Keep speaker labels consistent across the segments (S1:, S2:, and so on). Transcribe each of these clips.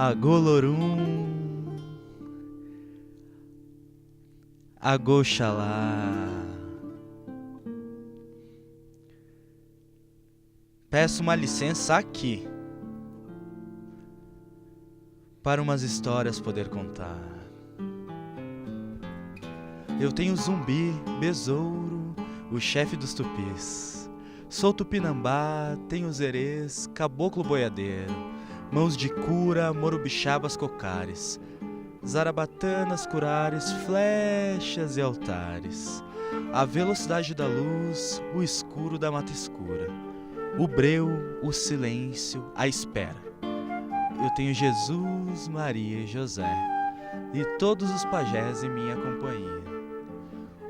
S1: Agolorum, Agoxalá. Peço uma licença aqui para umas histórias poder contar. Eu tenho Zumbi, Besouro, o chefe dos tupis. Sou Tupinambá, tenho Zerês, caboclo boiadeiro, mãos de cura, morubixabas cocares, zarabatanas, curares, flechas e altares. A velocidade da luz, o escuro da mata escura, o breu, o silêncio, a espera. Eu tenho Jesus, Maria e José, e todos os pajés em minha companhia.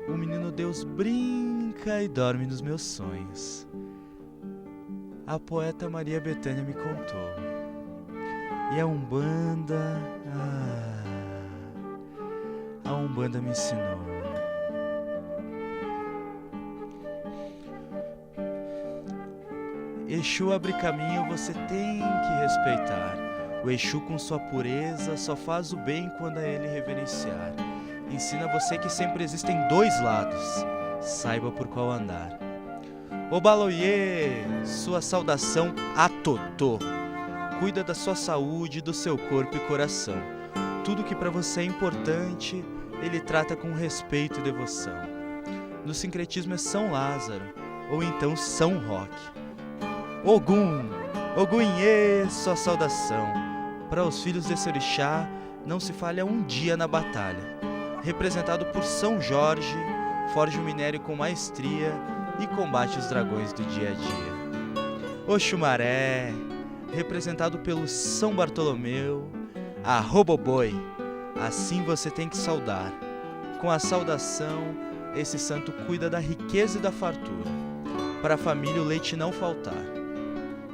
S1: O menino Deus brinca e dorme nos meus sonhos. A poeta Maria Bethânia me contou. E a Umbanda, a Umbanda me ensinou. Exu abre caminho, você tem que respeitar. O Exu com sua pureza só faz o bem quando a ele reverenciar. Ensina você que sempre existem dois lados, saiba por qual andar. Obaloiê, sua saudação a Totô. Cuida da sua saúde, do seu corpo e coração. Tudo que para você é importante, ele trata com respeito e devoção. No sincretismo é São Lázaro, ou então São Roque. Ogum, Ogunhê, sua saudação. Para os filhos desse orixá, não se falha um dia na batalha. Representado por São Jorge, forja o minério com maestria e combate os dragões do dia a dia. Oxumaré, representado pelo São Bartolomeu, a Roboboi, assim você tem que saudar. Com a saudação, esse santo cuida da riqueza e da fartura, para a família o leite não faltar,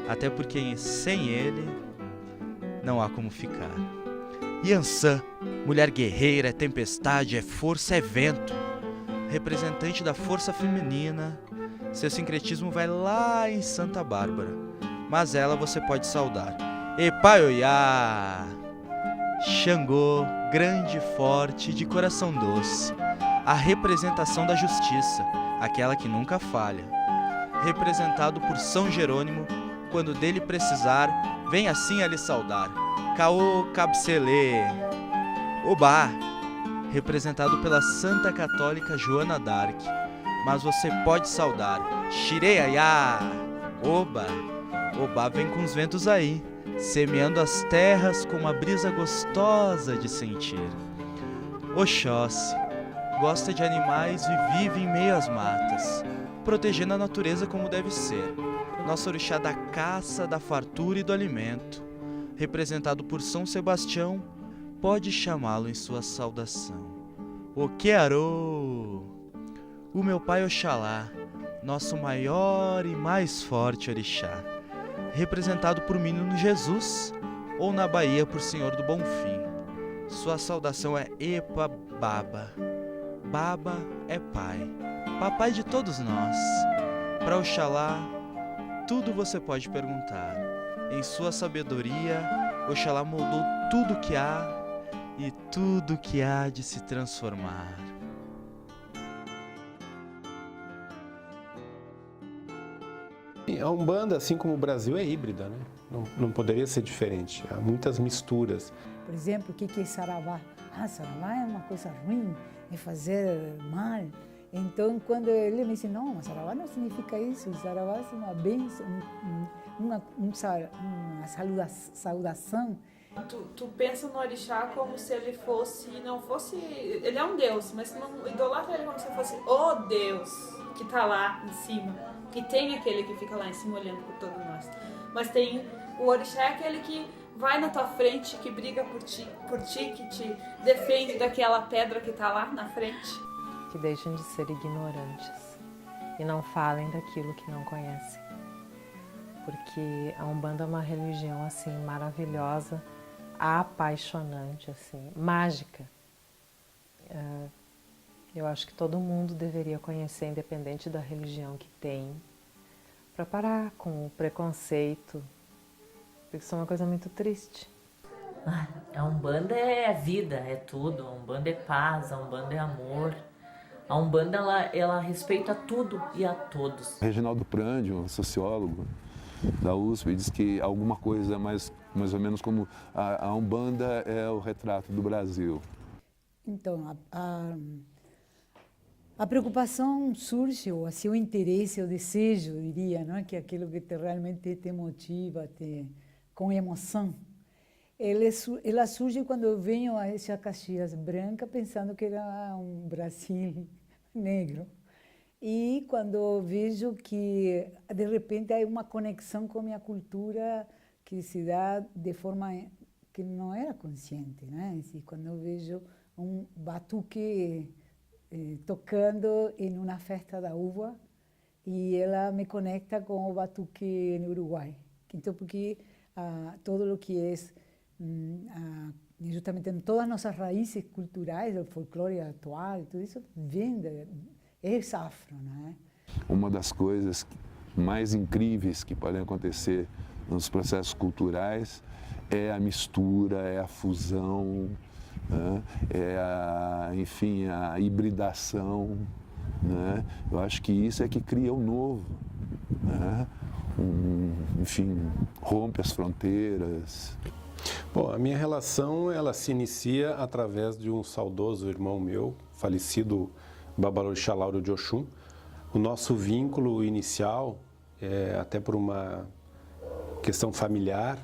S1: até porque sem ele não há como ficar. Yansan, mulher guerreira, é tempestade, é força, é vento, representante da força feminina. Seu sincretismo vai lá em Santa Bárbara, mas ela você pode saudar. Epaioiá, Xangô, grande, forte, de coração doce, a representação da justiça, aquela que nunca falha. Representado por São Jerônimo, quando dele precisar, vem assim a lhe saudar. Caô Cabcelê, Obá, representado pela Santa Católica Joana d'Arc, mas você pode saudar. Xireiaiá, Oba, Obá vem com os ventos aí, semeando as terras com uma brisa gostosa de sentir. Oxóssi, gosta de animais e vive em meio às matas, protegendo a natureza como deve ser. Nosso orixá da caça, da fartura e do alimento, representado por São Sebastião, pode chamá-lo em sua saudação. Oquearô, o meu pai Oxalá, nosso maior e mais forte orixá, representado por menino Jesus, ou na Bahia por Senhor do Bom Fim. Sua saudação é Epa Baba. Baba é pai, papai de todos nós. Para Oxalá, tudo você pode perguntar. Em sua sabedoria, Oxalá moldou tudo que há e tudo que há de se transformar.
S2: A Umbanda, assim como o Brasil, é híbrida, né? Não poderia ser diferente. Há muitas misturas.
S3: Por exemplo, o que é Saravá? Saravá é uma coisa ruim, é fazer mal. Então, quando ele me disse, não, Saravá não significa isso, Saravá é uma bênção, uma saudação.
S4: Tu pensa no orixá como se ele fosse, não fosse, ele é um deus, mas tu não idolatra ele como se fosse o Deus que está lá em cima. E tem aquele que fica lá em cima olhando por todos nós. Mas tem o orixá, é aquele que vai na tua frente, que briga por ti, que te defende daquela pedra que está lá na frente.
S5: Que deixem de ser ignorantes e não falem daquilo que não conhecem. Porque a Umbanda é uma religião assim maravilhosa, apaixonante, assim, mágica. Eu acho que todo mundo deveria conhecer, independente da religião que tem, para parar com o preconceito, porque isso é uma coisa muito triste.
S6: A Umbanda é vida, é tudo. A Umbanda é paz, a Umbanda é amor. A Umbanda, ela respeita tudo e a todos.
S7: Reginaldo Prandi, um sociólogo da USP, diz que alguma coisa mais ou menos como a Umbanda é o retrato do Brasil.
S3: Então, a preocupação surge, ou assim, o interesse, o desejo, diria, não é? Que é aquilo que realmente te motiva, com emoção. Ela surge quando eu venho a essa Caxias Branca pensando que era um Brasil negro. E quando eu vejo que, de repente, há uma conexão com a minha cultura que se dá de forma que não era consciente, né? Assim, quando eu vejo um batuque tocando em uma festa da uva e ela me conecta com o batuque no Uruguai. Então, porque todo o que é justamente em todas as nossas raízes culturais, o folclore atual, tudo isso vem é afro, não é?
S7: Uma das coisas mais incríveis que podem acontecer nos processos culturais é a mistura, é a fusão, né? Enfim, a hibridação, né? Eu acho que isso é que cria o novo, né? Enfim, rompe as fronteiras.
S2: Bom, a minha relação, ela se inicia através de um saudoso irmão meu, falecido Babalorixá Lauro de Oxum. O nosso vínculo inicial, até por uma questão familiar,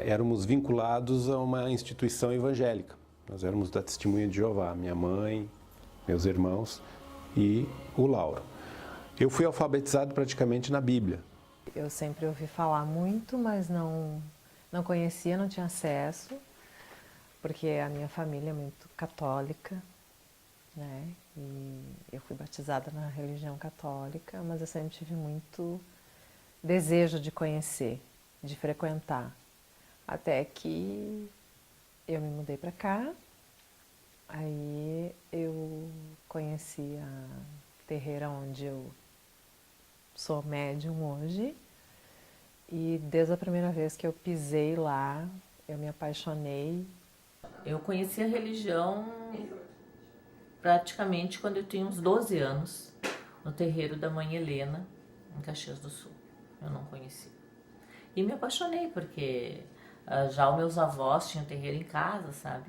S2: éramos vinculados a uma instituição evangélica. Nós éramos da Testemunha de Jeová, minha mãe, meus irmãos e o Lauro. Eu fui alfabetizado praticamente na Bíblia.
S5: Eu sempre ouvi falar muito, mas não conhecia, não tinha acesso, porque a minha família é muito católica, né? E eu fui batizada na religião católica, mas eu sempre tive muito desejo de conhecer, de frequentar. Até que eu me mudei para cá, aí eu conheci a terreira onde eu sou médium hoje. E desde a primeira vez que eu pisei lá, eu me apaixonei.
S6: Eu conheci a religião praticamente quando eu tinha uns 12 anos, no terreiro da Mãe Helena, em Caxias do Sul. Eu não conhecia. E me apaixonei, porque já os meus avós tinham terreiro em casa, sabe?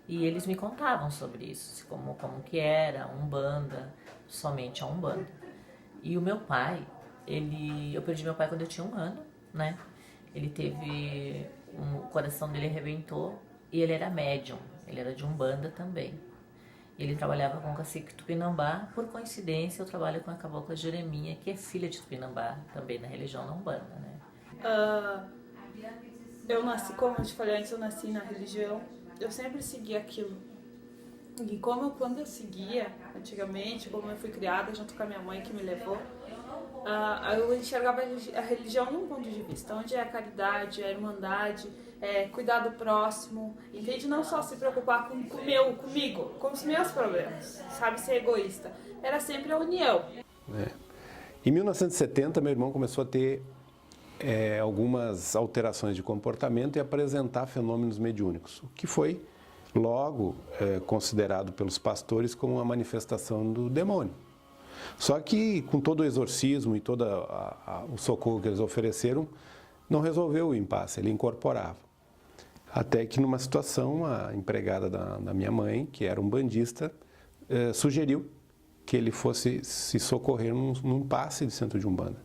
S6: E eles me contavam sobre isso, como que era a Umbanda, somente a Umbanda. E o meu pai, eu perdi meu pai quando eu tinha 1 ano, né? Ele teve, o coração dele arrebentou e ele era médium, ele era de Umbanda também. Ele trabalhava com o cacique Tupinambá, por coincidência eu trabalho com a cabocla Jereminha, que é filha de Tupinambá, também na religião da Umbanda, né?
S4: Eu nasci, como eu te falei antes, eu nasci na religião, eu sempre segui aquilo. E quando eu seguia, antigamente, como eu fui criada junto com a minha mãe que me levou, eu enxergava a religião num ponto de vista, onde é a caridade, a irmandade, cuidar do próximo, entende? Não só se preocupar comigo, com os meus problemas, sabe? Ser egoísta. Era sempre a união.
S2: Em 1970, meu irmão começou a ter algumas alterações de comportamento e apresentar fenômenos mediúnicos, o que foi logo considerado pelos pastores como uma manifestação do demônio. Só que com todo o exorcismo e todo o socorro que eles ofereceram, não resolveu o impasse, ele incorporava. Até que numa situação, a empregada da minha mãe, que era um bandista, sugeriu que ele fosse se socorrer num passe de centro de Umbanda.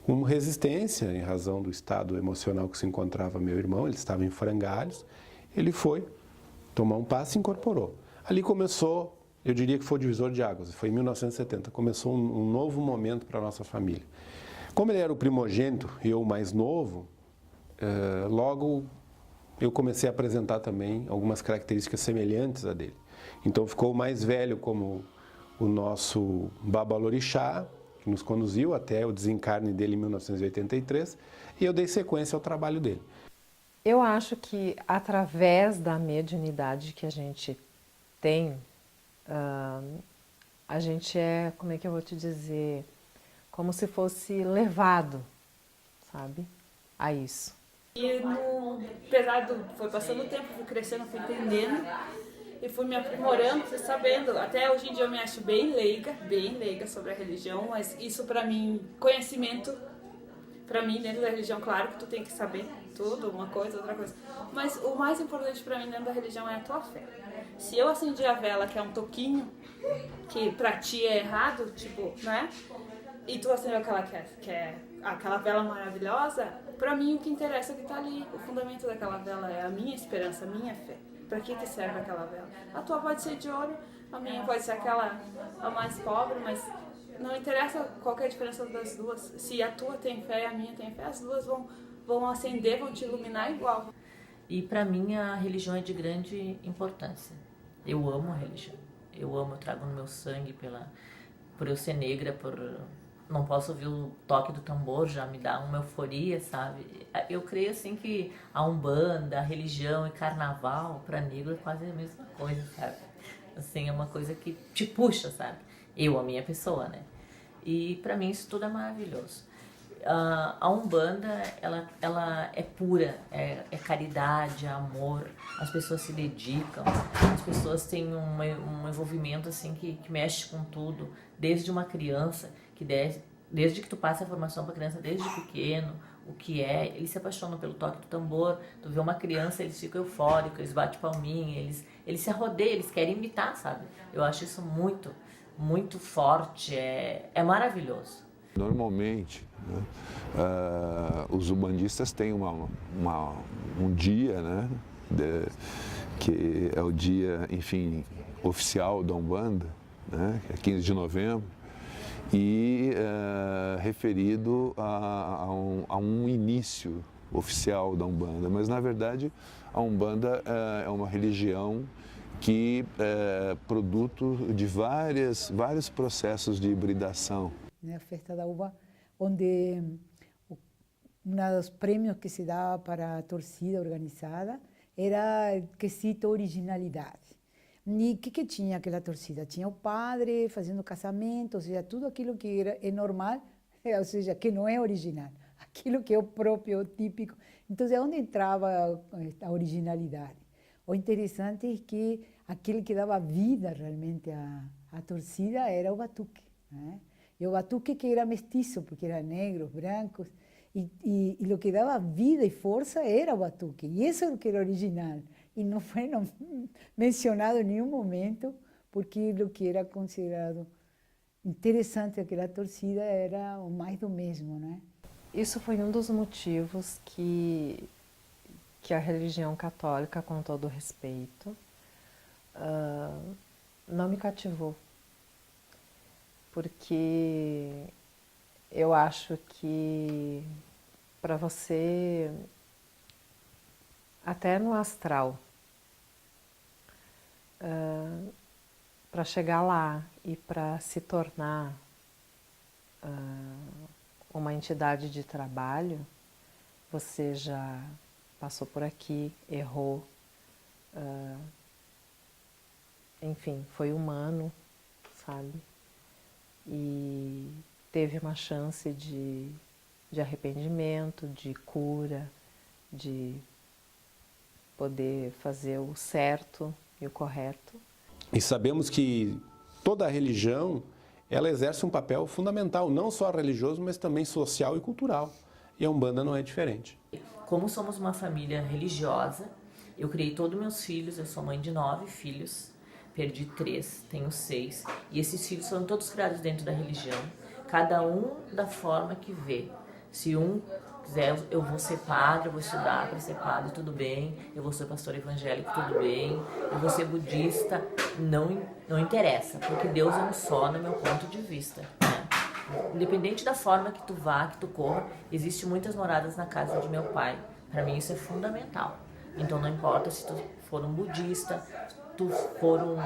S2: Com resistência, em razão do estado emocional que se encontrava meu irmão, ele estava em frangalhos, ele foi tomar um passe e incorporou. Ali começou, eu diria que foi o divisor de águas, foi em 1970, começou um novo momento para a nossa família. Como ele era o primogênito e eu o mais novo, logo eu comecei a apresentar também algumas características semelhantes a dele. Então ficou o mais velho como o nosso Babalorixá, que nos conduziu até o desencarne dele em 1983, e eu dei sequência ao trabalho dele.
S5: Eu acho que através da mediunidade que a gente tem, a gente como é que eu vou te dizer, como se fosse levado, sabe, a isso.
S4: E foi passando o tempo, fui crescendo, fui entendendo e fui me aprimorando, fui sabendo. Até hoje em dia eu me acho bem leiga sobre a religião, mas isso pra mim, conhecimento, pra mim dentro da religião, claro que tu tem que saber tudo, uma coisa, outra coisa. Mas o mais importante pra mim dentro da religião é a tua fé. Se eu acendi a vela, que é um toquinho, que pra ti é errado, tipo, né? E tu acendeu aquela que é aquela vela maravilhosa, pra mim o que interessa é o que tá ali. O fundamento daquela vela é a minha esperança, a minha fé. Pra que serve aquela vela? A tua pode ser de ouro, a minha pode ser a mais pobre, mas não interessa qual que é a diferença das duas. Se a tua tem fé e a minha tem fé, as duas vão acender, vão te iluminar igual.
S6: E para mim a religião é de grande importância. Eu amo a religião. Eu trago no meu sangue por eu ser negra, não posso ouvir o toque do tambor, já me dá uma euforia, sabe? Eu creio assim que a Umbanda, a religião e carnaval para negro é quase a mesma coisa, sabe? Assim, é uma coisa que te puxa, sabe? A minha pessoa, né? E para mim isso tudo é maravilhoso. A Umbanda, ela é pura, é caridade, é amor, as pessoas se dedicam, as pessoas têm um envolvimento assim que mexe com tudo, desde uma criança, desde que tu passa a formação para a criança desde pequeno, o que é, eles se apaixonam pelo toque do tambor, tu vê uma criança, eles ficam eufóricos, eles batem palminha, eles se arrodeiam, eles querem imitar, sabe? Eu acho isso muito, muito forte, é maravilhoso.
S7: Normalmente, né, os umbandistas têm um dia, né, que é o dia, enfim, oficial da Umbanda, né, que é 15 de novembro, e referido a um início oficial da Umbanda. Mas, na verdade, a Umbanda é uma religião que é produto de vários processos de hibridação.
S3: A festa da uva, onde um dos prêmios que se dava para a torcida organizada era o quesito originalidade. E o que tinha aquela torcida? Tinha o padre fazendo casamento, ou seja, tudo aquilo que é normal, ou seja, que não é original, aquilo que é o próprio, o típico. Então, é onde entrava a originalidade. O interessante é que aquele que dava vida realmente à torcida era o batuque, né? E o batuque que era mestiço, porque eram negros, brancos, e o que dava vida e força era o batuque. E isso é o que era original. E não foi mencionado em nenhum momento, porque o que era considerado interessante daquela torcida era o mais do mesmo, né?
S5: Isso foi um dos motivos que a religião católica, com todo respeito, não me cativou. Porque eu acho que para você, até no astral, para chegar lá e para se tornar uma entidade de trabalho, você já passou por aqui, errou, enfim, foi humano, sabe? E teve uma chance de arrependimento, de cura, de poder fazer o certo e o correto.
S2: E sabemos que toda a religião, ela exerce um papel fundamental, não só religioso, mas também social e cultural. E a Umbanda não é diferente.
S6: Como somos uma família religiosa, eu criei todos meus filhos, eu sou mãe de 9 filhos, perdi 3, tenho 6, e esses filhos foram todos criados dentro da religião, cada um da forma que vê. Se um quiser, eu vou ser padre, eu vou estudar para ser padre, tudo bem, eu vou ser pastor evangélico, tudo bem, eu vou ser budista, não interessa, porque Deus é um só no meu ponto de vista, né? Independente da forma que tu vá, que tu corra, existem muitas moradas na casa de meu pai, para mim isso é fundamental. Então não importa se tu for um budista, tu for um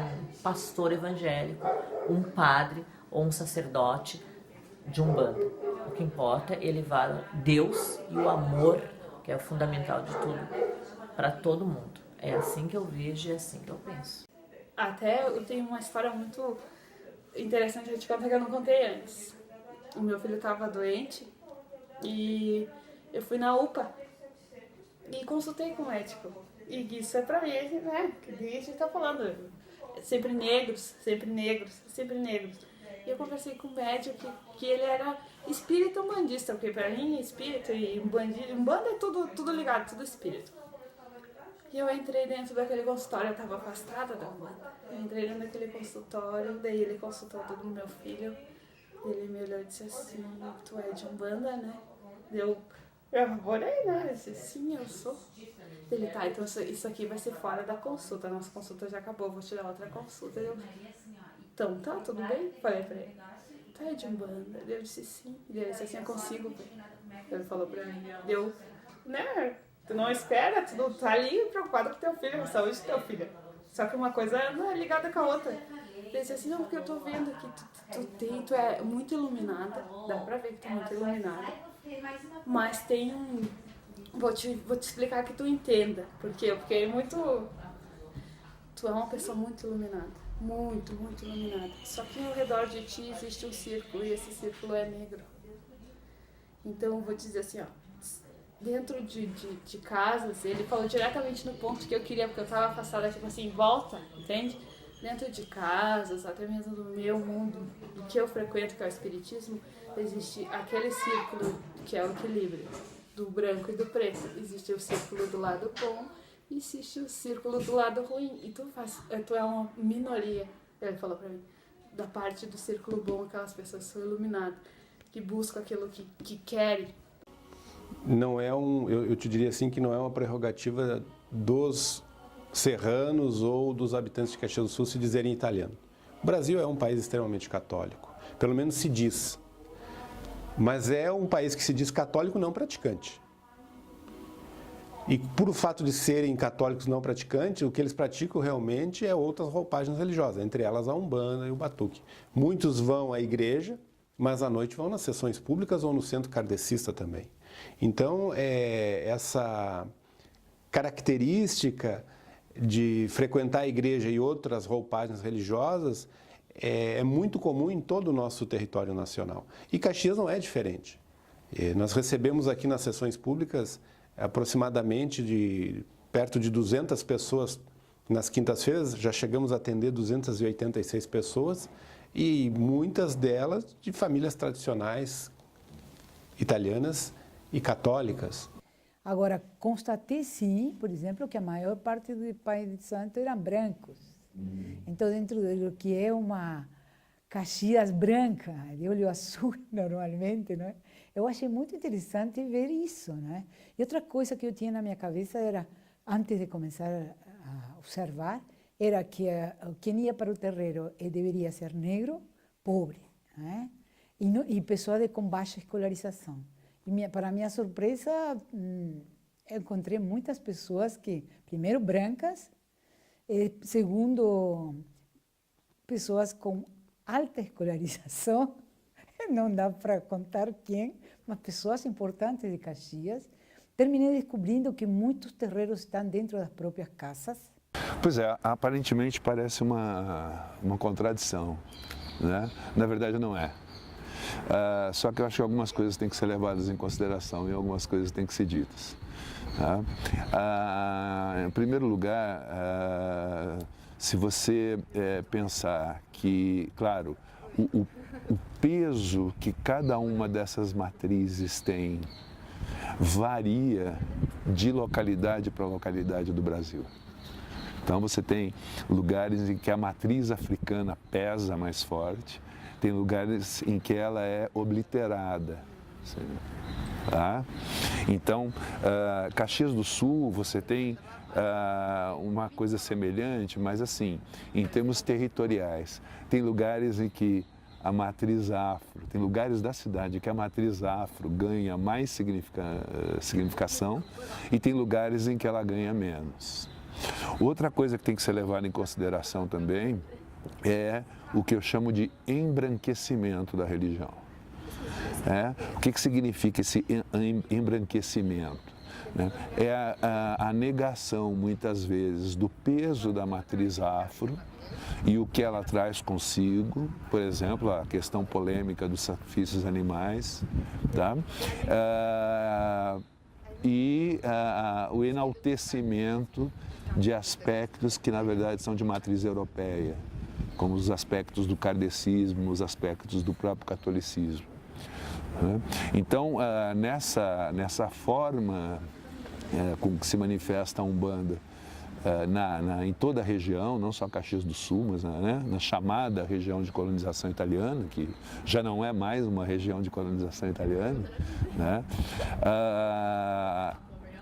S6: pastor evangélico, um padre ou um sacerdote de Umbanda. O que importa é levar Deus e o amor, que é o fundamental de tudo, para todo mundo. É assim que eu vejo e é assim que eu penso.
S4: Até eu tenho uma história muito interessante de te contar que eu não contei antes. O meu filho estava doente e eu fui na UPA E consultei com o médico. E isso é pra mim, né? Que a gente tá falando. Sempre negros, sempre negros, sempre negros. E eu conversei com o médico que ele era espírita umbandista, porque pra mim espírito e umbanda é tudo ligado, tudo espírito. E eu entrei dentro daquele consultório, eu estava afastada da Umbanda. Eu entrei dentro daquele consultório, daí ele consultou todo o meu filho. Ele me olhou e disse assim, tu é de Umbanda, né? Eu apavorei, né? Eu disse, sim, eu sou. Ele, tá, então isso aqui vai ser fora da consulta, a nossa consulta já acabou, vou te dar outra consulta. Então, tá, tudo bem? Falei pra ele, tu é de Umbanda? Eu disse, sim. Ele disse assim, eu consigo ver. Ele falou pra mim, deu, né? Tu não espera, tu não tá ali preocupado com teu filho, com a saúde do teu filho. Só que uma coisa não é ligada com a outra. Ele disse assim, não, porque eu tô vendo que tu é muito iluminada, dá pra ver que tu é muito iluminada, mas tem um... Vou te explicar que tu entenda. Por quê? Porque é muito... Tu é uma pessoa muito iluminada, muito, muito iluminada. Só que ao redor de ti existe um círculo, e esse círculo é negro. Então eu vou te dizer assim, ó, dentro de casas, ele falou diretamente no ponto que eu queria, porque eu estava afastada, tipo assim, volta, entende? Dentro de casas, até mesmo do meu mundo, do que eu frequento, que é o espiritismo, existe aquele círculo que é o equilíbrio, do branco e do preto. Existe o círculo do lado bom e existe o círculo do lado ruim. E tu é uma minoria, ele falou pra mim, da parte do círculo bom, aquelas pessoas que são iluminadas, que buscam aquilo que querem.
S2: Não é eu te diria assim que não é uma prerrogativa dos serranos ou dos habitantes de Caxias do Sul se dizerem italiano. O Brasil é um país extremamente católico, pelo menos se diz. Mas é um país que se diz católico não praticante. E por o fato de serem católicos não praticantes, o que eles praticam realmente é outras roupagens religiosas, entre elas a Umbanda e o Batuque. Muitos vão à igreja, mas à noite vão nas sessões públicas ou no centro kardecista também. Então, essa característica de frequentar a igreja e outras roupagens religiosas é muito comum em todo o nosso território nacional. E Caxias não é diferente. Nós recebemos aqui nas sessões públicas aproximadamente perto de 200 pessoas nas quintas-feiras, já chegamos a atender 286 pessoas e muitas delas de famílias tradicionais italianas e católicas.
S3: Agora, constatei sim, por exemplo, que a maior parte do Pai de Santo eram brancos. Então, dentro do que é uma Caxias branca, de olho azul normalmente, não é? Eu achei muito interessante ver isso, né? E outra coisa que eu tinha na minha cabeça era, antes de começar a observar, era que quem ia para o terreiro deveria ser negro, pobre, né? E pessoa com baixa escolarização. E para minha surpresa, eu encontrei muitas pessoas que, primeiro, brancas, segundo, pessoas com alta escolarização, não dá para contar quem, mas pessoas importantes de Caxias. Terminei descobrindo que muitos terreiros estão dentro das próprias casas.
S7: Pois é, aparentemente parece uma contradição, né? Na verdade não é. Só que eu acho que algumas coisas têm que ser levadas em consideração e algumas coisas têm que ser ditas. Tá? Em primeiro lugar, se você pensar que, claro, o peso que cada uma dessas matrizes tem varia de localidade para localidade do Brasil. Então você tem lugares em que a matriz africana pesa mais forte, tem lugares em que ela é obliterada. Tá? Então, Caxias do Sul, você tem uma coisa semelhante, mas assim, em termos territoriais, tem lugares em que a matriz afro, tem lugares da cidade que a matriz afro ganha mais significação e tem lugares em que ela ganha menos. Outra coisa que tem que ser levada em consideração também é o que eu chamo de embranquecimento da religião. O que significa esse embranquecimento? É a negação, muitas vezes, do peso da matriz afro e o que ela traz consigo, por exemplo, a questão polêmica dos sacrifícios animais, tá? e o enaltecimento de aspectos que, na verdade, são de matriz europeia, como os aspectos do kardecismo, os aspectos do próprio catolicismo. Então, nessa forma com que se manifesta a Umbanda em toda a região, não só Caxias do Sul, mas na chamada região de colonização italiana, que já não é mais uma região de colonização italiana, né?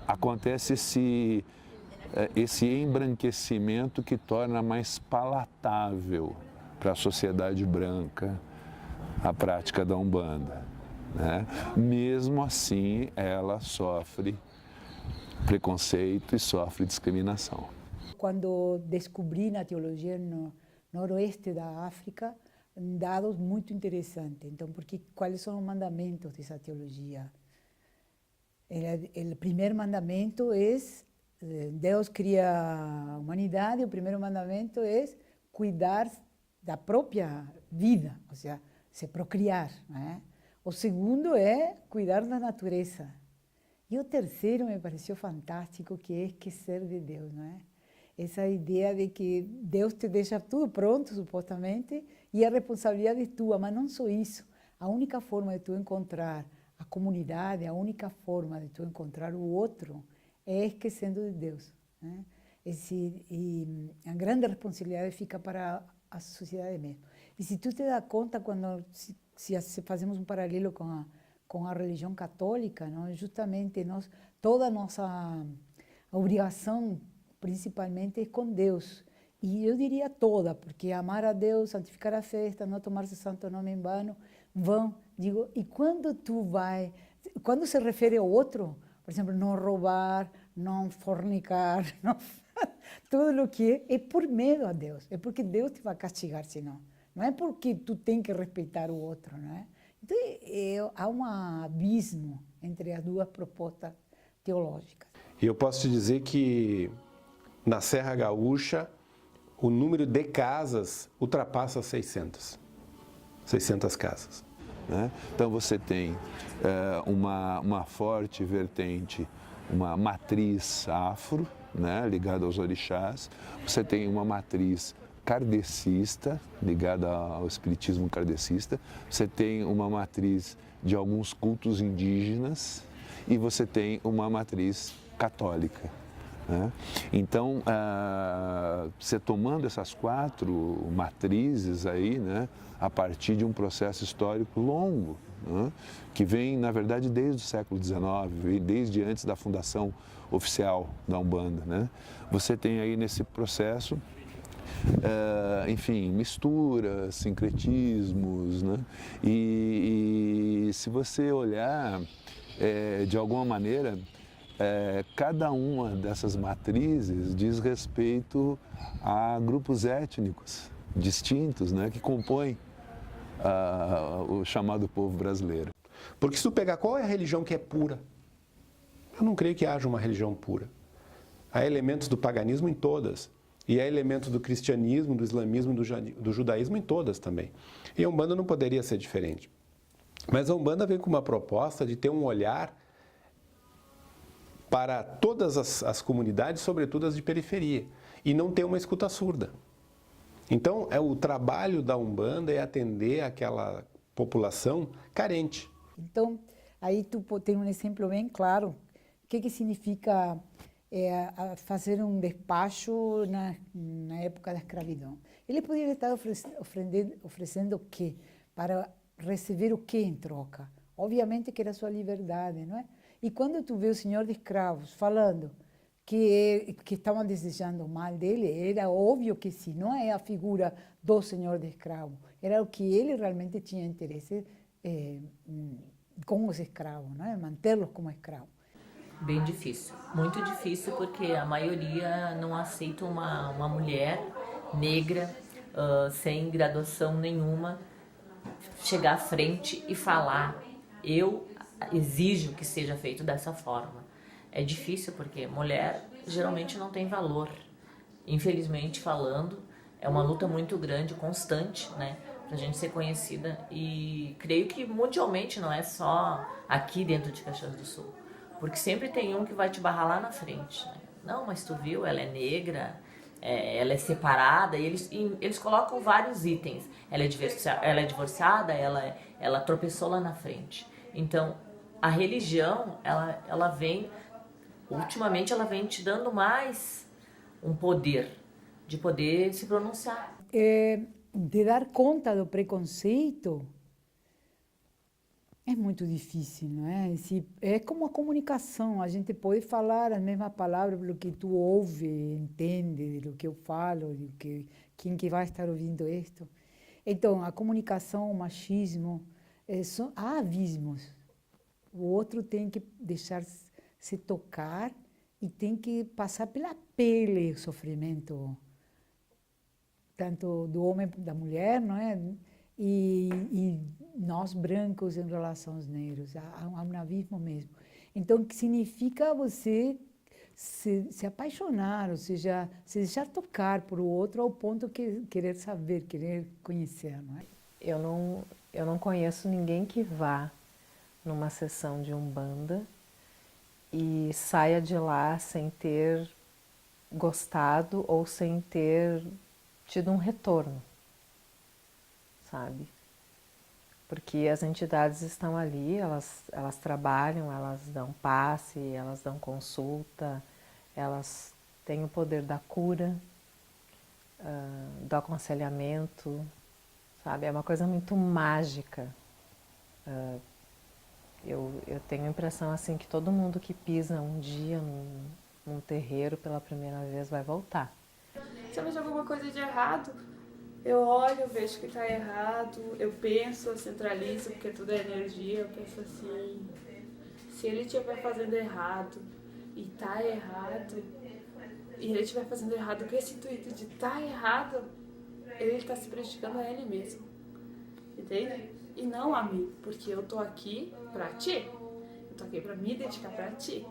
S7: Acontece esse embranquecimento que torna mais palatável para a sociedade branca a prática da Umbanda, né? Mesmo assim, ela sofre preconceito e sofre discriminação.
S3: Quando descobri na teologia no noroeste da África, dados muito interessantes. Então, quais são os mandamentos dessa teologia? O primeiro mandamento é Deus cria a humanidade. O primeiro mandamento é cuidar da própria vida, ou seja, se procriar, né? O segundo é cuidar da natureza. E o terceiro me pareceu fantástico, que é esquecer de Deus, não é? Essa ideia de que Deus te deixa tudo pronto, supostamente, e a responsabilidade é tua, mas não só isso. A única forma de tu encontrar a comunidade, a única forma de tu encontrar o outro, é esquecendo de Deus, né? E a grande responsabilidade fica para a sociedade mesmo. E se tu te dá conta, se fazemos um paralelo com a religião católica, não? Justamente toda a nossa obrigação, principalmente, é com Deus. E eu diria toda, porque amar a Deus, santificar a festa, não tomar seu santo nome em vão. Digo, e quando se refere ao outro, por exemplo, não roubar, não fornicar, tudo o que é por medo a Deus, é porque Deus te vai castigar, senão. Não é porque tu tem que respeitar o outro, não é? Então, há um abismo entre as duas propostas teológicas.
S2: E eu posso te dizer que na Serra Gaúcha o número de casas ultrapassa 600 casas.
S7: Né? Então você tem uma forte vertente, uma matriz afro, né, ligada aos orixás. Você tem uma matriz kardecista, ligada ao espiritismo kardecista. Você tem uma matriz de alguns cultos indígenas e você tem uma matriz católica, né? Então, você tomando essas 4 matrizes aí, né, a partir de um processo histórico longo, né, que vem, na verdade, desde o século XIX, vem desde antes da fundação oficial da Umbanda, né? Você tem aí nesse processo, enfim, misturas, sincretismos, né? E se você olhar, de alguma maneira, cada uma dessas matrizes diz respeito a grupos étnicos distintos, né, que compõem o chamado povo brasileiro.
S2: Porque se tu pegar qual é a religião que é pura, eu não creio que haja uma religião pura. Há elementos do paganismo em todas. E há elementos do cristianismo, do islamismo, do judaísmo em todas também. E a Umbanda não poderia ser diferente. Mas a Umbanda vem com uma proposta de ter um olhar para todas as comunidades, sobretudo as de periferia, e não ter uma escuta surda. Então, o trabalho da Umbanda é atender aquela população carente.
S3: Então, aí tu tem um exemplo bem claro. O que significa fazer um despacho na época da escravidão? Ele poderia estar oferecendo o quê? Para receber o quê em troca? Obviamente que era a sua liberdade, não é? E quando tu vê o senhor de escravos falando que estavam desejando o mal dele, era óbvio que sim, não é a figura do senhor de escravo, era o que ele realmente tinha interesse com os escravos, não é? Mantê-los como escravos.
S6: Bem difícil, muito difícil, porque a maioria não aceita uma mulher negra, sem graduação nenhuma, chegar à frente e falar, eu exijo que seja feito dessa forma. É difícil porque mulher geralmente não tem valor. Infelizmente falando, é uma luta muito grande, constante, né, pra gente ser conhecida, e creio que mundialmente, não é só aqui dentro de Caxias do Sul. Porque sempre tem um que vai te barrar lá na frente, né? Não, mas tu viu, ela é negra, ela é separada, e eles colocam vários itens. Ela é divorciada, ela tropeçou lá na frente. Então, a religião, ela vem, ultimamente, ela vem te dando mais um poder, de poder se pronunciar.
S3: De dar conta do preconceito é muito difícil, não é? É como a comunicação, a gente pode falar as mesmas palavras pelo que tu ouve, entende, do que eu falo, quem que vai estar ouvindo isto. Então, a comunicação, o machismo, há abismos. O outro tem que deixar se tocar e tem que passar pela pele o sofrimento, tanto do homem da mulher, não é? E nós brancos em relação aos negros, há um abismo mesmo. Então, que significa você se apaixonar, ou seja, se deixar tocar por o outro ao ponto de querer saber, querer conhecer, não é?
S5: Eu não conheço ninguém que vá numa sessão de Umbanda e saia de lá sem ter gostado ou sem ter tido um retorno, sabe? Porque as entidades estão ali, elas trabalham, elas dão passe, elas dão consulta, elas têm o poder da cura, do aconselhamento, sabe? É uma coisa muito mágica. Eu tenho a impressão assim que todo mundo que pisa um dia num terreiro pela primeira vez vai voltar.
S4: Se eu vejo alguma coisa de errado, eu olho, vejo que está errado, eu penso, eu centralizo, porque tudo é energia, eu penso assim, se ele estiver fazendo errado e está errado, e ele estiver fazendo errado com esse intuito de estar errado, ele está se prejudicando a ele mesmo, entende? E não a mim, porque eu tô aqui pra ti, eu tô aqui pra me dedicar pra ti.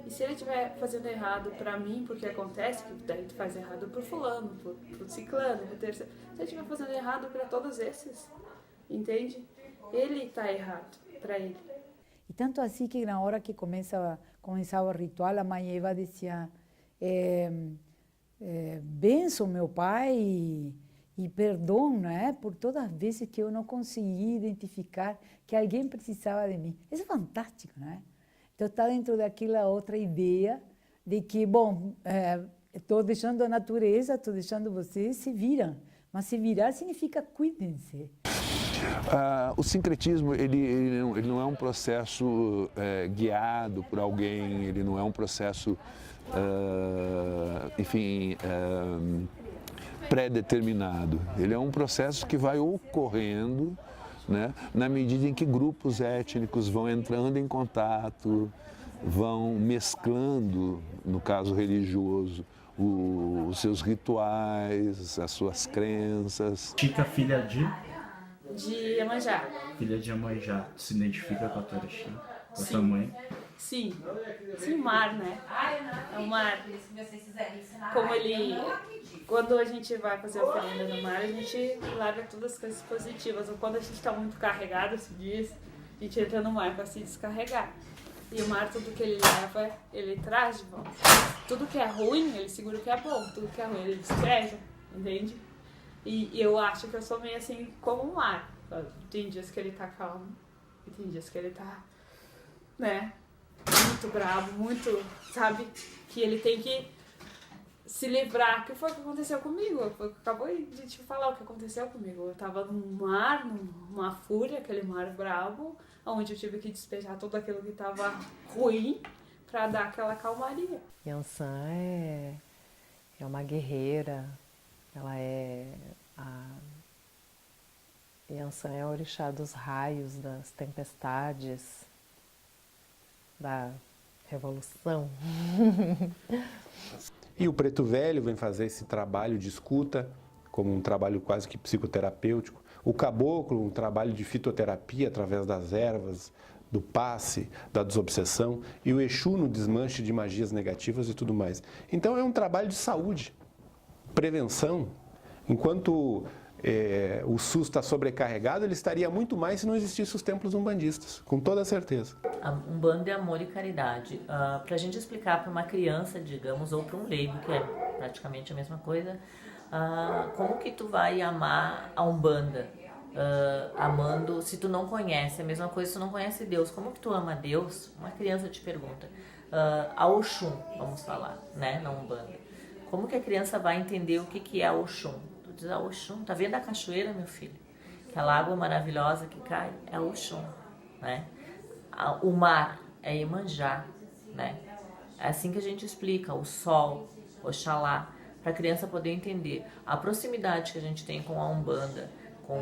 S4: E se ele estiver fazendo errado pra mim, porque acontece, que daí tu faz errado pro fulano, pro ciclano, pro terceiro. Se ele estiver fazendo errado pra todos esses, entende? Ele tá errado pra ele.
S3: E tanto assim que na hora que começava o ritual, a mãe Eva dizia, benção meu pai e perdão, né, por todas as vezes que eu não consegui identificar que alguém precisava de mim. Isso é fantástico, né? Então está dentro daquela outra ideia de que, bom, estou deixando a natureza, estou deixando vocês, se viram. Mas se virar significa cuidem-se.
S7: O sincretismo ele não é um processo guiado por alguém, ele não é um processo, pré-determinado. Ele é um processo que vai ocorrendo, né, na medida em que grupos étnicos vão entrando em contato, vão mesclando, no caso religioso, os seus rituais, as suas crenças.
S1: Chica, filha de
S4: Iemanjá.
S1: Filha de Iemanjá. Tu se identifica com a tua orixá? Com a tua
S4: Sim.
S1: mãe?
S4: Sim. Sim, o mar, né? É o mar. Como ele... Quando a gente vai fazer a oferenda no mar, a gente larga todas as coisas positivas. Ou quando a gente está muito carregado, se diz, a gente entra no mar para se descarregar. E o mar, tudo que ele leva, ele traz de volta. Tudo que é ruim, ele segura o que é bom. Tudo que é ruim, ele despeja, entende? E eu acho que eu sou meio assim como o mar. Tem dias que ele tá calmo e tem dias que ele tá, né, muito bravo, muito, sabe? Que ele tem que se livrar. O que foi que aconteceu comigo? Acabou de te falar o que aconteceu comigo. Eu tava num mar, numa fúria, aquele mar bravo, onde eu tive que despejar tudo aquilo que tava ruim para dar aquela calmaria.
S5: Yansan é uma guerreira, ela Yansan é a orixá dos raios, das tempestades, da revolução.
S2: E o Preto Velho vem fazer esse trabalho de escuta, como um trabalho quase que psicoterapêutico. O Caboclo, um trabalho de fitoterapia através das ervas, do passe, da desobsessão. E o Exu no desmanche de magias negativas e tudo mais. Então é um trabalho de saúde, prevenção. Enquanto o SUS está sobrecarregado, ele estaria muito mais se não existissem os templos umbandistas, com toda certeza.
S6: A Umbanda é amor e caridade. Para a gente explicar para uma criança, digamos, ou para um leigo, que é praticamente a mesma coisa, como que tu vai amar a Umbanda? Amando, se tu não conhece, a mesma coisa se tu não conhece Deus. Como que tu ama Deus? Uma criança te pergunta. A Oxum, vamos falar, né, na Umbanda. Como que a criança vai entender o que é a Oxum? Tu diz, a Oxum, tá vendo a cachoeira, meu filho? Aquela água maravilhosa que cai, é a Oxum, né? O mar é Iemanjá, né? É assim que a gente explica, o sol, Oxalá, para a criança poder entender a proximidade que a gente tem com a Umbanda, com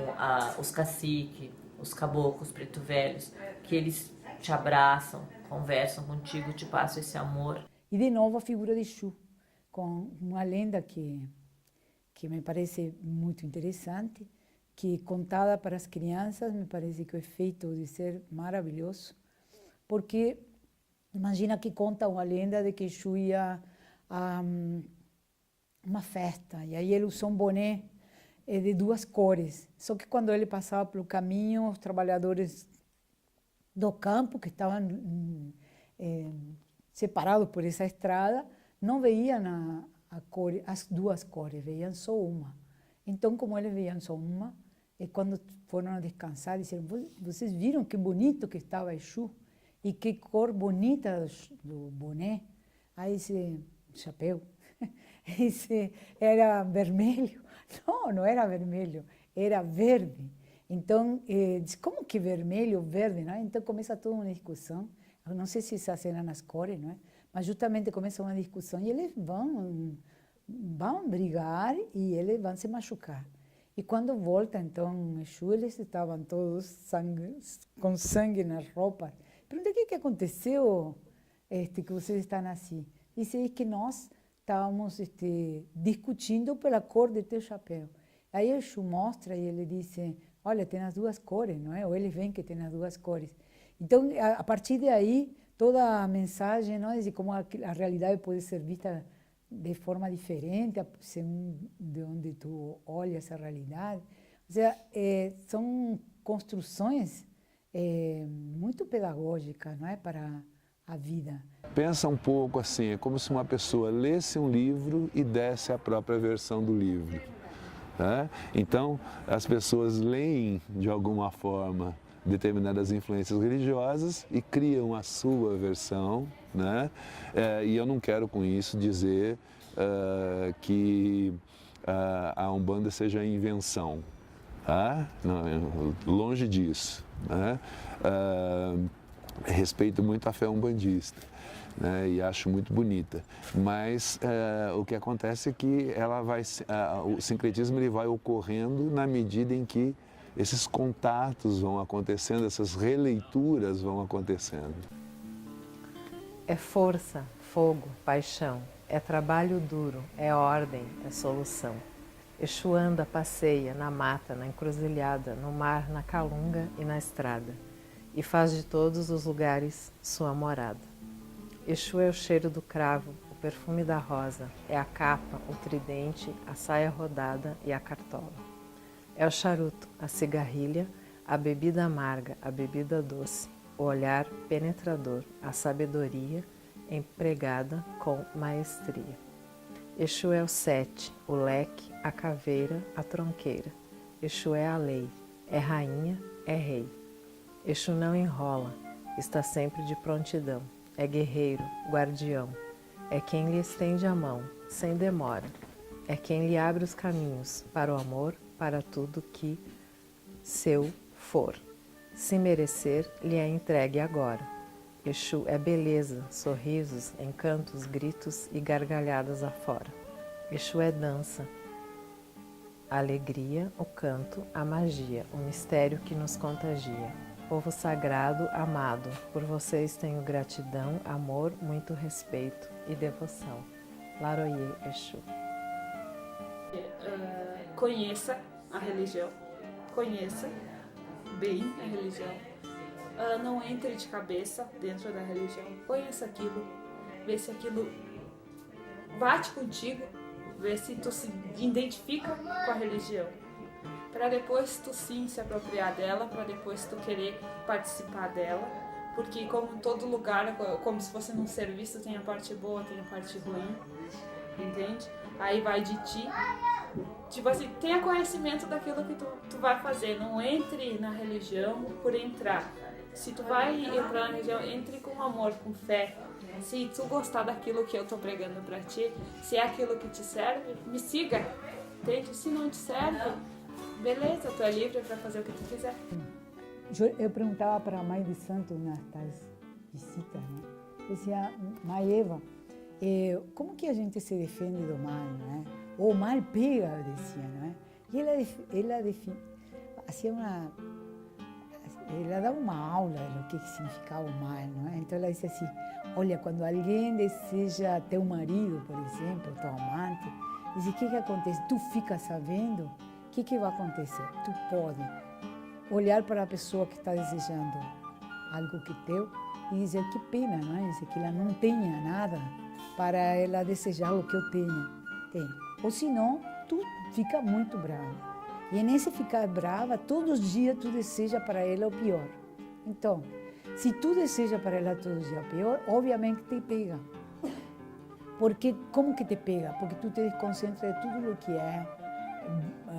S6: os caciques, os caboclos, preto velhos, que eles te abraçam, conversam contigo, te passam esse amor.
S3: E de novo a figura de Exu, com uma lenda que me parece muito interessante, que contada para as crianças me parece que o efeito de ser maravilhoso, porque imagina que conta uma lenda de que Exu ia a uma festa, e aí ele usou um boné de 2 cores, só que quando ele passava pelo caminho, os trabalhadores do campo, que estavam separados por essa estrada, não veiam as 2 cores, veiam só uma. Então, como eles veiam só uma, quando foram a descansar, disseram, vocês viram que bonito que estava Exu? E que cor bonita do boné? Aí esse chapéu, esse era vermelho. Não era vermelho, era verde. Então, como que vermelho, verde, não é? Então começa toda uma discussão. Eu não sei se isso acena nas cores, não é? Mas justamente começa uma discussão e eles vão brigar e eles vão se machucar. E quando volta, então, Exu, eles estavam todos com sangue nas roupas. Perguntei, o que aconteceu que vocês estão assim? Disse que nós estávamos discutindo pela cor do teu chapéu. Aí o Exu mostra e ele disse, olha, tem as 2 cores, não é? Ou eles veem que tem as 2 cores. Então, a partir daí, toda a mensagem, não é, de como a realidade pode ser vista de forma diferente, según de onde tu olhas a realidade. Ou seja, são construções muito pedagógicas, não é, para a vida.
S7: Pensa um pouco assim, é como se uma pessoa lesse um livro e desse a própria versão do livro. Né? Então, as pessoas leem, de alguma forma, determinadas influências religiosas e criam a sua versão, né? E eu não quero com isso dizer que a Umbanda seja invenção, tá? Não, longe disso, né? Respeito muito a fé umbandista, né? E acho muito bonita, mas o que acontece é que o sincretismo ele vai ocorrendo na medida em que esses contatos vão acontecendo, essas releituras vão acontecendo.
S5: É força, fogo, paixão, é trabalho duro, é ordem, é solução. Exu anda, passeia, na mata, na encruzilhada, no mar, na calunga e na estrada, e faz de todos os lugares sua morada. Exu é o cheiro do cravo, o perfume da rosa, é a capa, o tridente, a saia rodada e a cartola. É o charuto, a cigarrilha, a bebida amarga, a bebida doce, o olhar penetrador, a sabedoria empregada com maestria. Exu é o sete, o leque, a caveira, a tronqueira. Exu é a lei, é rainha, é rei. Exu não enrola, está sempre de prontidão. É guerreiro, guardião. É quem lhe estende a mão, sem demora. É quem lhe abre os caminhos para o amor, para tudo que seu for. Se merecer, lhe é entregue agora. Exu é beleza, sorrisos, encantos, gritos e gargalhadas afora. Exu é dança, a alegria, o canto, a magia, o mistério que nos contagia. Povo sagrado, amado, por vocês tenho gratidão, amor, muito respeito e devoção. Laroye Exu.
S4: Conheça a religião, conheça bem a religião, não entre de cabeça dentro da religião, conheça aquilo, vê se aquilo bate contigo, vê se tu se identifica com a religião. para depois tu sim se apropriar dela, para depois tu querer participar dela, porque como em todo lugar, como se fosse num serviço, tem a parte boa, tem a parte ruim, entende? Aí vai de ti, tipo assim, tenha conhecimento daquilo que tu vai fazer, não entre na religião por entrar. Se tu vai entrar na religião, entre com amor, com fé. Se tu gostar daquilo que eu tô pregando pra ti, se é aquilo que te serve, me siga, entende? Se não te serve, beleza, tu é livre para fazer o que tu quiser.
S3: Eu perguntava para a mãe de santo nas tais visitas, né? Eu dizia, mãe Eva, como que a gente se defende do mal, né? O mal pega, eu dizia, né? E ela dava uma aula do que significava o mal, não é? Então ela disse assim, olha, quando alguém deseja teu marido, por exemplo, teu amante, diz, o que acontece? Tu fica sabendo, o que vai acontecer? Tu pode olhar para a pessoa que está desejando algo que teu e dizer que pena, não é? Dizer que ela não tenha nada para ela desejar o que eu tenho. Ou senão, tu fica muito brava. E nesse ficar brava, todos os dias tu deseja para ela o pior. Então, se tu deseja para ela todos os dias o pior, obviamente te pega. Porque, como que te pega? Porque tu te desconcentra de tudo o que é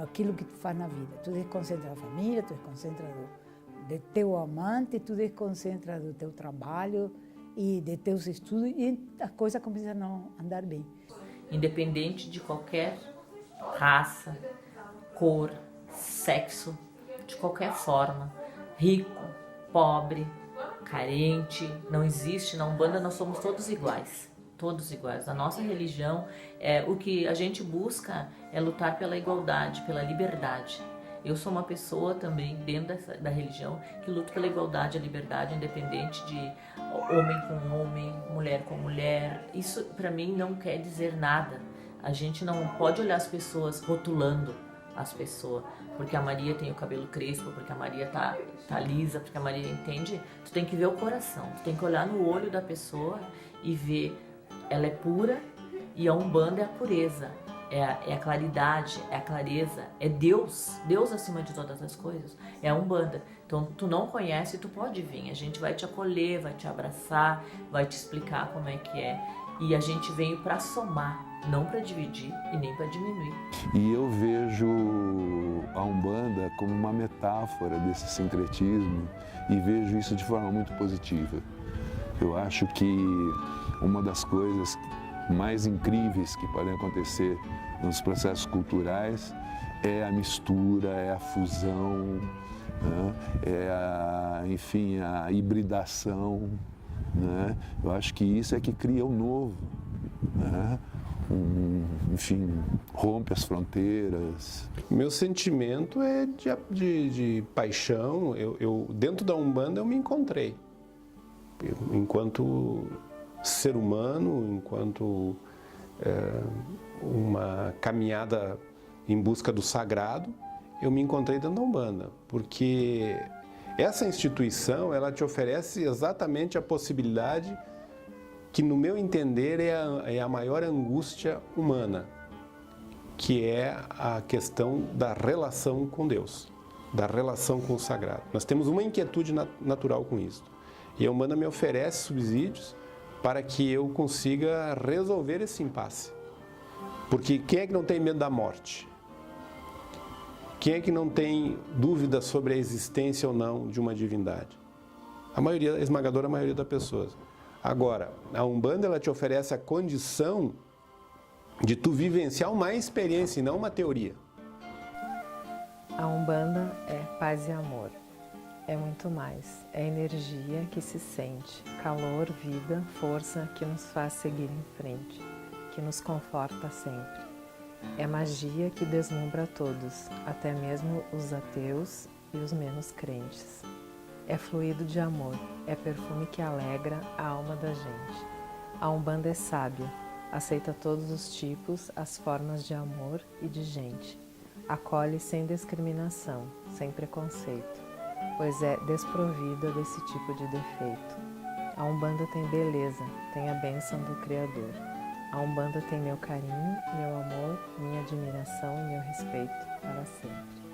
S3: aquilo que tu faz na vida. Tu desconcentra da família, tu desconcentra do teu amante, tu desconcentra do teu trabalho e de teus estudos e as coisas começam a não andar bem.
S6: Independente de qualquer raça, cor, sexo, de qualquer forma, rico, pobre, carente, não existe, na Umbanda nós somos todos iguais. Todos iguais. A nossa religião, o que a gente busca é lutar pela igualdade, pela liberdade. Eu sou uma pessoa também dentro da religião que luta pela igualdade, a liberdade, independente de homem com homem, mulher com mulher. Isso para mim não quer dizer nada. A gente não pode olhar as pessoas rotulando as pessoas, porque a Maria tem o cabelo crespo, porque a Maria tá lisa, porque a Maria entende. Tu tem que ver o coração, tu tem que olhar no olho da pessoa e ver. Ela é pura e a Umbanda é a pureza, é a claridade, é a clareza, é Deus acima de todas as coisas, é a Umbanda. Então, tu não conhece, tu pode vir, a gente vai te acolher, vai te abraçar, vai te explicar como é que é. E a gente veio para somar, não para dividir e nem para diminuir.
S7: E eu vejo a Umbanda como uma metáfora desse sincretismo e vejo isso de forma muito positiva. Eu acho que uma das coisas mais incríveis que podem acontecer nos processos culturais é a mistura, é a fusão, né? Enfim, a hibridação, né? Eu acho que isso é que cria o novo, né? Enfim, rompe as fronteiras.
S2: Meu sentimento é de paixão. Dentro da Umbanda eu me encontrei. Enquanto ser humano, enquanto uma caminhada em busca do sagrado, eu me encontrei dentro da Umbanda, porque essa instituição, ela te oferece exatamente a possibilidade que, no meu entender, é a maior angústia humana, que é a questão da relação com Deus, da relação com o sagrado. Nós temos uma inquietude natural com isso. E a Umbanda me oferece subsídios para que eu consiga resolver esse impasse. Porque quem é que não tem medo da morte? Quem é que não tem dúvida sobre a existência ou não de uma divindade? A esmagadora maioria das pessoas. Agora, a Umbanda ela te oferece a condição de tu vivenciar uma experiência e não uma teoria.
S5: A Umbanda é paz e amor. É muito mais. É energia que se sente, calor, vida, força que nos faz seguir em frente, que nos conforta sempre. É magia que deslumbra todos, até mesmo os ateus e os menos crentes. É fluido de amor, é perfume que alegra a alma da gente. A Umbanda é sábia, aceita todos os tipos, as formas de amor e de gente. Acolhe sem discriminação, sem preconceito, pois é desprovida desse tipo de defeito. A Umbanda tem beleza, tem a bênção do Criador. A Umbanda tem meu carinho, meu amor, minha admiração e meu respeito para sempre.